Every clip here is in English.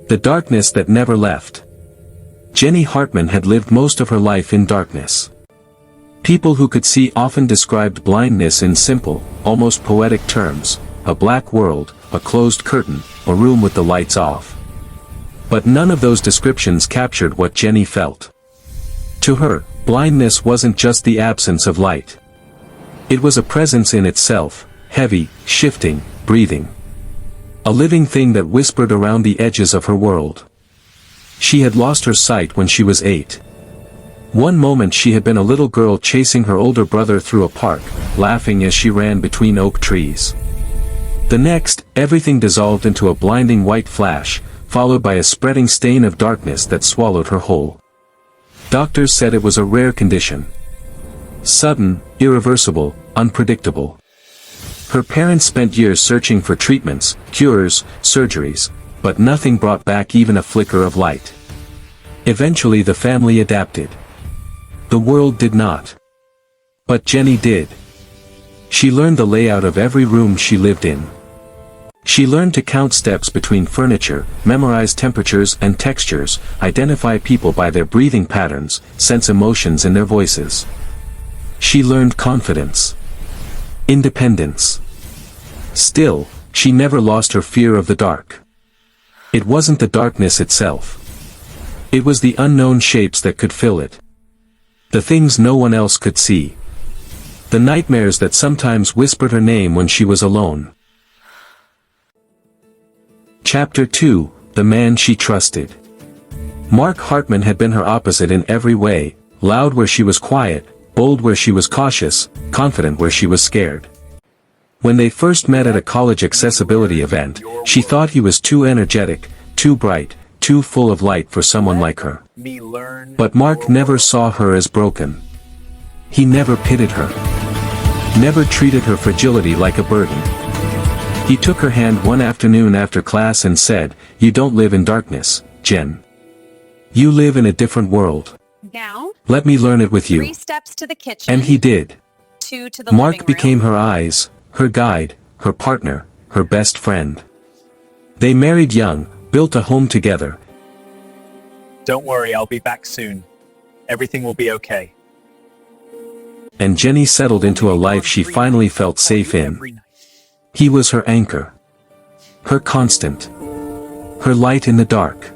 The darkness that never left. Jenny Hartman had lived most of her life in darkness. People who could see often described blindness in simple, almost poetic terms: a black world, a closed curtain, a room with the lights off. But none of those descriptions captured what Jenny felt. To her, blindness wasn't just the absence of light. It was a presence in itself, heavy, shifting, breathing. A living thing that whispered around the edges of her world. She had lost her sight when she was 8. One moment she had been a little girl chasing her older brother through a park, laughing as she ran between oak trees. The next, everything dissolved into a blinding white flash, followed by a spreading stain of darkness that swallowed her whole. Doctors said it was a rare condition. Sudden, irreversible, unpredictable. Her parents spent years searching for treatments, cures, surgeries, but nothing brought back even a flicker of light. Eventually the family adapted. The world did not. But Jenny did. She learned the layout of every room she lived in. She learned to count steps between furniture, memorize temperatures and textures, identify people by their breathing patterns, sense emotions in their voices. She learned confidence. Independence. Still, she never lost her fear of the dark. It wasn't the darkness itself. It was the unknown shapes that could fill it. The things no one else could see. The nightmares that sometimes whispered her name when she was alone. Chapter 2, The Man She Trusted. Mark Hartman had been her opposite in every way, loud where she was quiet, bold where she was cautious, confident where she was scared. When they first met at a college accessibility event, she thought he was too energetic, too bright, too full of light for someone like her. But Mark never saw her as broken. He never pitied her. Never treated her fragility like a burden. He took her hand one afternoon after class and said, "You don't live in darkness, Jen. You live in a different world. Now, let me learn it with you." 3 steps to the kitchen. And he did. 2 to the Mark living became room. her eyes, her guide, her partner, her best friend. They married young, built a home together. Don't worry, I'll be back soon. Everything will be okay. And Jenny settled into a life she finally felt safe in. Every night. He was her anchor. Her constant. Her light in the dark.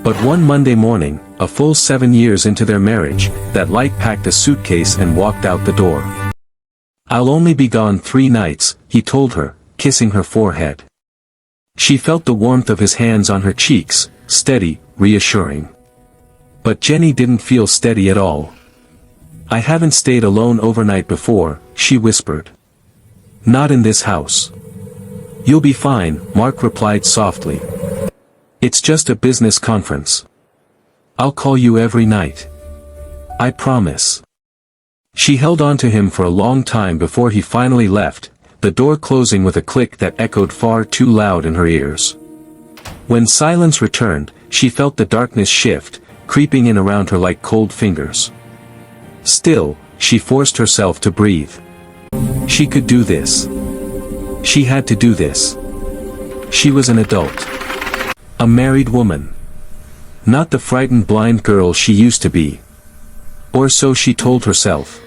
But one Monday morning, a full 7 years into their marriage, that light packed a suitcase and walked out the door. "I'll only be gone 3 nights, he told her, kissing her forehead. She felt the warmth of his hands on her cheeks, steady, reassuring. But Jenny didn't feel steady at all. "I haven't stayed alone overnight before," she whispered. "Not in this house." "You'll be fine," Mark replied softly. "It's just a business conference. I'll call you every night. I promise." She held on to him for a long time before he finally left, the door closing with a click that echoed far too loud in her ears. When silence returned, she felt the darkness shift, creeping in around her like cold fingers. Still, she forced herself to breathe. She could do this. She had to do this. She was an adult. A married woman. Not the frightened blind girl she used to be. Or so she told herself.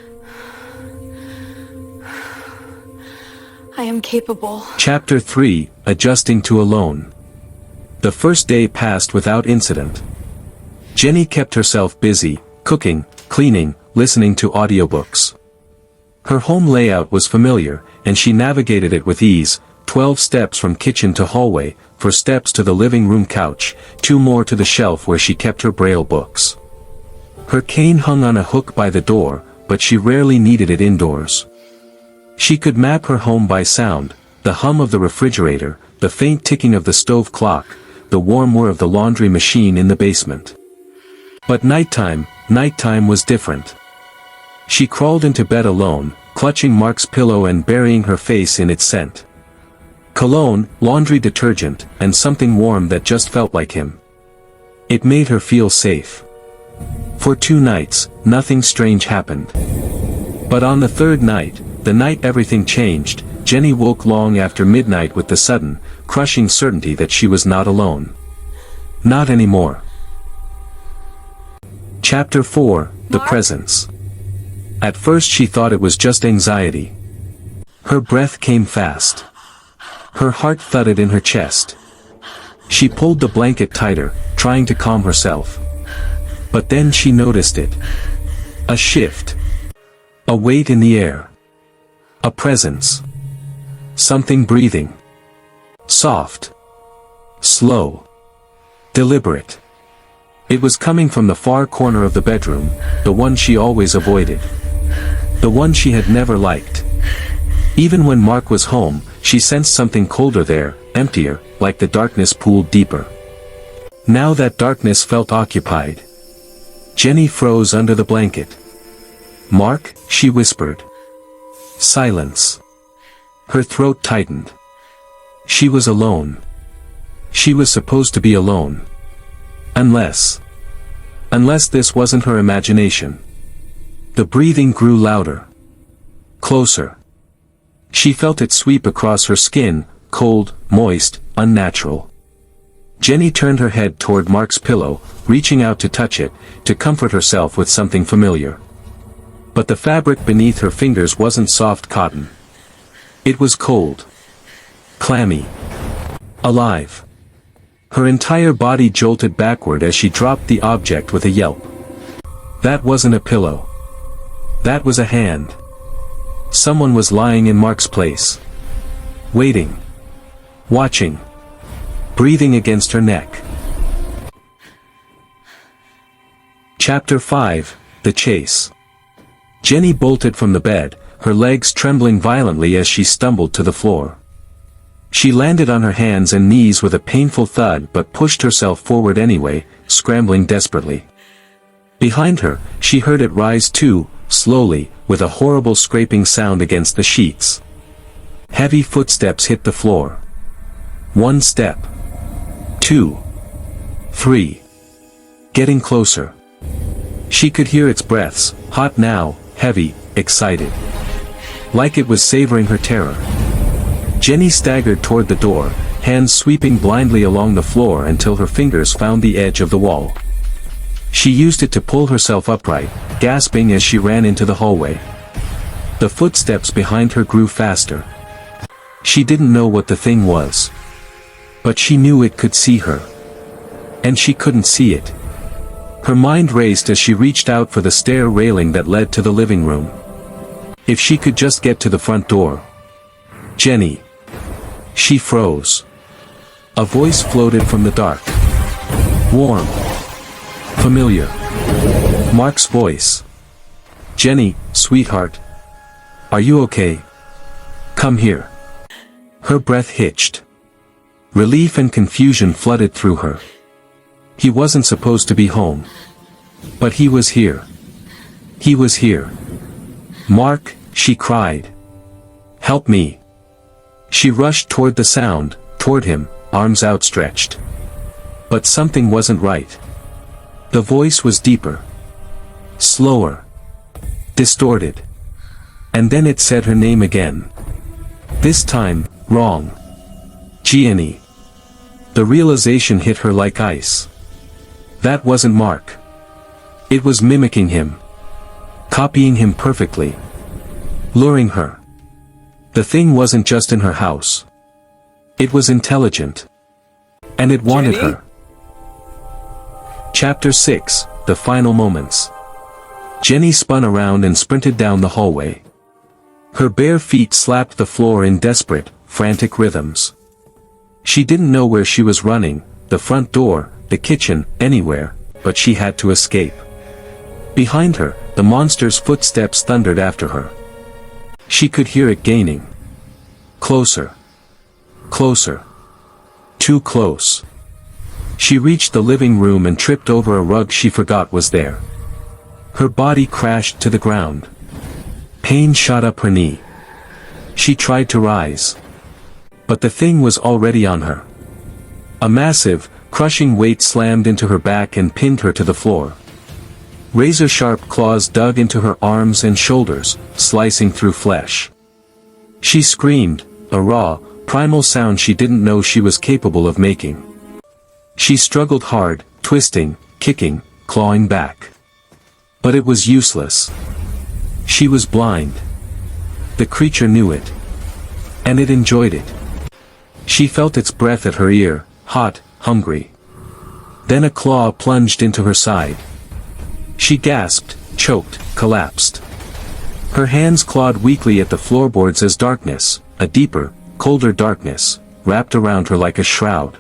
I am capable. Chapter 3, Adjusting to Alone. The first day passed without incident. Jenny kept herself busy, cooking, cleaning, listening to audiobooks. Her home layout was familiar, and she navigated it with ease: 12 steps from kitchen to hallway, 4 steps to the living room couch, 2 more to the shelf where she kept her Braille books. Her cane hung on a hook by the door, but she rarely needed it indoors. She could map her home by sound: the hum of the refrigerator, the faint ticking of the stove clock, the warm whir of the laundry machine in the basement. But nighttime was different. She crawled into bed alone, clutching Mark's pillow and burying her face in its scent. Cologne, laundry detergent, and something warm that just felt like him. It made her feel safe. For 2 nights, nothing strange happened. But on the 3rd night, the night everything changed, Jenny woke long after midnight with the sudden, crushing certainty that she was not alone. Not anymore. Chapter 4, The Mark? Presence. At first she thought it was just anxiety. Her breath came fast. Her heart thudded in her chest. She pulled the blanket tighter, trying to calm herself. But then she noticed it. A shift. A weight in the air. A presence. Something breathing. Soft. Slow. Deliberate. It was coming from the far corner of the bedroom, the one she always avoided. The one she had never liked. Even when Mark was home, she sensed something colder there, emptier, like the darkness pooled deeper. Now that darkness felt occupied. Jenny froze under the blanket. "Mark," she whispered. Silence. Her throat tightened. She was alone. She was supposed to be alone. Unless this wasn't her imagination. The breathing grew louder. Closer. She felt it sweep across her skin, cold, moist, unnatural. Jenny turned her head toward Mark's pillow, reaching out to touch it, to comfort herself with something familiar. But the fabric beneath her fingers wasn't soft cotton. It was cold. Clammy. Alive. Her entire body jolted backward as she dropped the object with a yelp. That wasn't a pillow. That was a hand. Someone was lying in Mark's place. Waiting. Watching. Breathing against her neck. Chapter 5, The Chase. Jenny bolted from the bed, her legs trembling violently as she stumbled to the floor. She landed on her hands and knees with a painful thud but pushed herself forward anyway, scrambling desperately. Behind her, she heard it rise too, slowly, with a horrible scraping sound against the sheets. Heavy footsteps hit the floor. 1 step. 2. 3. Getting closer. She could hear its breaths, hot now, heavy, excited. Like it was savoring her terror. Jenny staggered toward the door, hands sweeping blindly along the floor until her fingers found the edge of the wall. She used it to pull herself upright, gasping as she ran into the hallway. The footsteps behind her grew faster. She didn't know what the thing was. But she knew it could see her. And she couldn't see it. Her mind raced as she reached out for the stair railing that led to the living room. If she could just get to the front door. Jenny. She froze. A voice floated from the dark. Warm. Familiar. Mark's voice. "Jenny, sweetheart. Are you okay? Come here." Her breath hitched. Relief and confusion flooded through her. He wasn't supposed to be home. But he was here. He was here. "Mark," she cried. "Help me." She rushed toward the sound, toward him, arms outstretched. But something wasn't right. The voice was deeper. Slower. Distorted. And then it said her name again. This time, wrong. Jenny. The realization hit her like ice. That wasn't Mark. It was mimicking him. Copying him perfectly. Luring her. The thing wasn't just in her house. It was intelligent. And it wanted Jenny? her. Chapter 6, The Final Moments. Jenny spun around and sprinted down the hallway. Her bare feet slapped the floor in desperate, frantic rhythms. She didn't know where she was running, the front door, the kitchen, anywhere, but she had to escape. Behind her, the monster's footsteps thundered after her. She could hear it gaining. Closer. Closer. Too close. She reached the living room and tripped over a rug she forgot was there. Her body crashed to the ground. Pain shot up her knee. She tried to rise. But the thing was already on her. A massive, crushing weight slammed into her back and pinned her to the floor. Razor-sharp claws dug into her arms and shoulders, slicing through flesh. She screamed, a raw, primal sound she didn't know she was capable of making. She struggled hard, twisting, kicking, clawing back. But it was useless. She was blind. The creature knew it. And it enjoyed it. She felt its breath at her ear, hot, hungry. Then a claw plunged into her side. She gasped, choked, collapsed. Her hands clawed weakly at the floorboards as darkness, a deeper, colder darkness, wrapped around her like a shroud.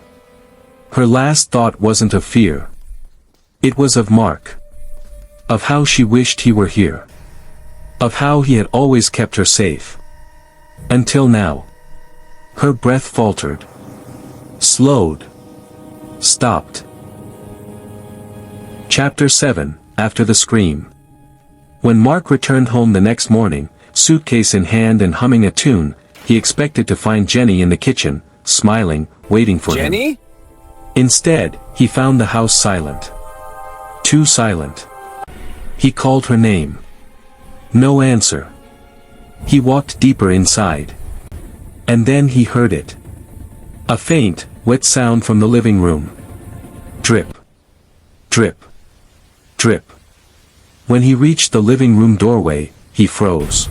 Her last thought wasn't of fear. It was of Mark. Of how she wished he were here. Of how he had always kept her safe. Until now. Her breath faltered. Slowed. Stopped. Chapter 7, After the Scream. When Mark returned home the next morning, suitcase in hand and humming a tune, he expected to find Jenny in the kitchen, smiling, waiting for him. Jenny? Instead, he found the house silent. Too silent. He called her name. No answer. He walked deeper inside. And then he heard it. A faint, wet sound from the living room. Drip. Drip. Drip. When he reached the living room doorway, he froze.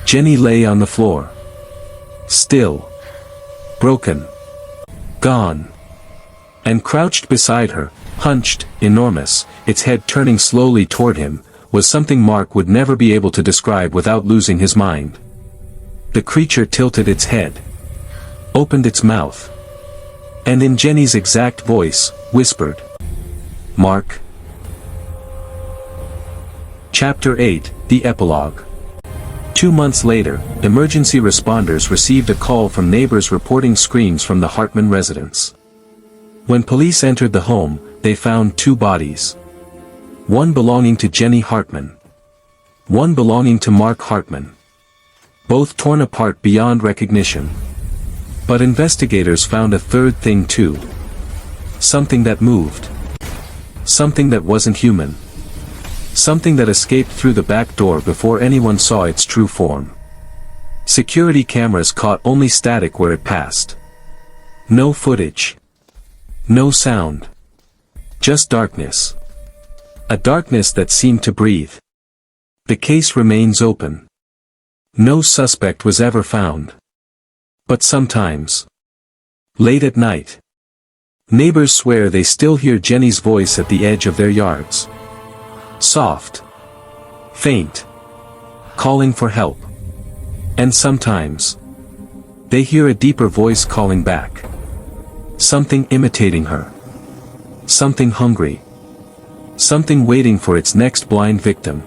Jenny lay on the floor. Still. Broken. Gone. And crouched beside her, hunched, enormous, its head turning slowly toward him, was something Mark would never be able to describe without losing his mind. The creature tilted its head. Opened its mouth. And in Jenny's exact voice, whispered. Mark. Chapter 8, The Epilogue. 2 months later, emergency responders received a call from neighbors reporting screams from the Hartman residence. When police entered the home, they found 2 bodies. One belonging to Jenny Hartman. One belonging to Mark Hartman. Both torn apart beyond recognition. But investigators found a third thing too. Something that moved. Something that wasn't human. Something that escaped through the back door before anyone saw its true form. Security cameras caught only static where it passed. No footage. No sound. Just darkness. A darkness that seemed to breathe. The case remains open. No suspect was ever found. But sometimes. Late at night. Neighbors swear they still hear Jenny's voice at the edge of their yards. Soft. Faint. Calling for help. And sometimes. They hear a deeper voice calling back. Something imitating her. Something hungry. Something waiting for its next blind victim.